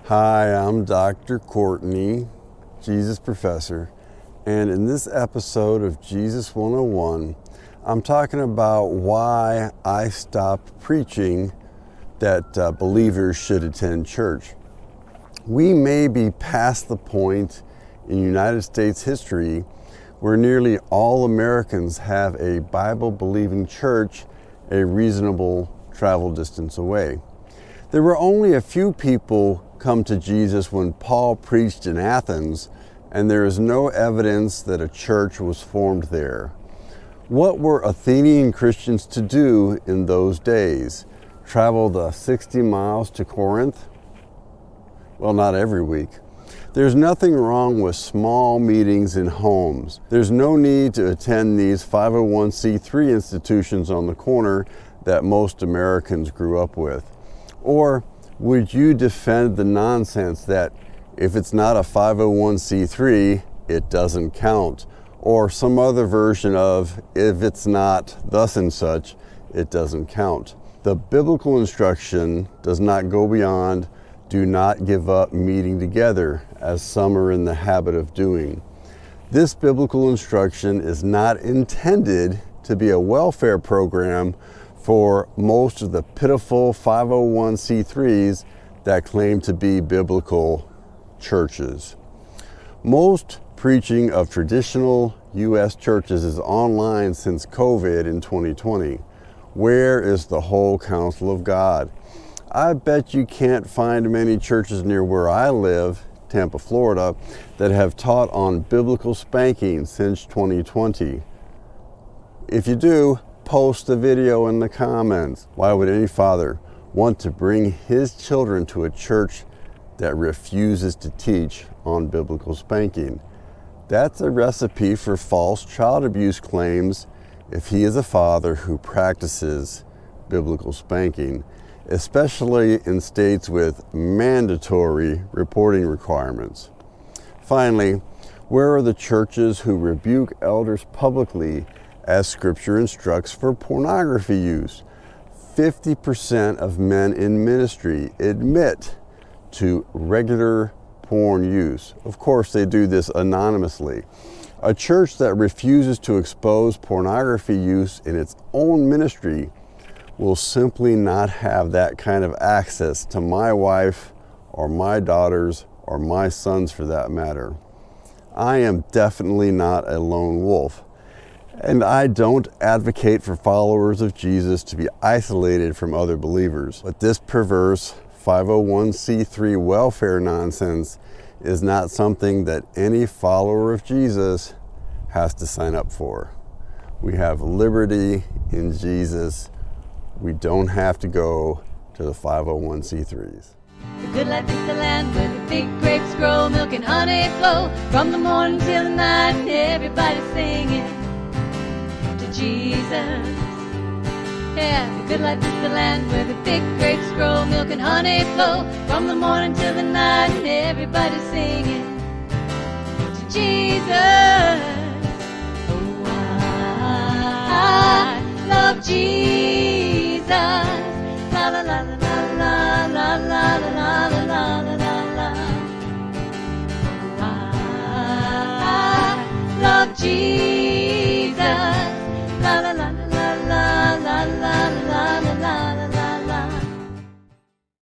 Hi, I'm Dr. Courtney, Jesus Professor, and in this episode of Jesus 101, I'm talking about why I stopped preaching that believers should attend church. We may be past the point in United States history where nearly all Americans have a Bible-believing church a reasonable travel distance away. There were only a few people come to Jesus when Paul preached in Athens, and there is no evidence that a church was formed there. What were Athenian Christians to do in those days? Travel the 60 miles to Corinth? Well, not every week. There's nothing wrong with small meetings in homes. There's no need to attend these 501c3 institutions on the corner that most Americans grew up with. Or would you defend the nonsense that if it's not a 501c3, it doesn't count? Or some other version of if it's not thus and such, it doesn't count. The biblical instruction does not go beyond do not give up meeting together, as some are in the habit of doing. This biblical instruction is not intended to be a welfare program for most of the pitiful 501c3s that claim to be biblical churches. Most preaching of traditional U.S. churches is online since COVID in 2020. Where is the whole counsel of God? I bet you can't find many churches near where I live, Tampa, Florida, that have taught on biblical spanking since 2020. If you do, post the video in the comments. Why would any father want to bring his children to a church that refuses to teach on biblical spanking? That's a recipe for false child abuse claims if he is a father who practices biblical spanking, especially in states with mandatory reporting requirements. Finally, where are the churches who rebuke elders publicly as Scripture instructs for pornography use? 50% of men in ministry admit to regular porn use. Of course, they do this anonymously. A church that refuses to expose pornography use in its own ministry will simply not have that kind of access to my wife or my daughters or my sons for that matter. I am definitely not a lone wolf. And I don't advocate for followers of Jesus to be isolated from other believers. But this perverse 501c3 welfare nonsense is not something that any follower of Jesus has to sign up for. We have liberty in Jesus. We don't have to go to the 501c3s. The good life is the land where the big grapes grow, milk and honey flow from the morning till the night, and everybody's singing Jesus. Yeah, the good life is the land where the big grapes grow, milk and honey flow from the morning till the night, and everybody's singing to Jesus. Oh, I love Jesus. La la la la la la.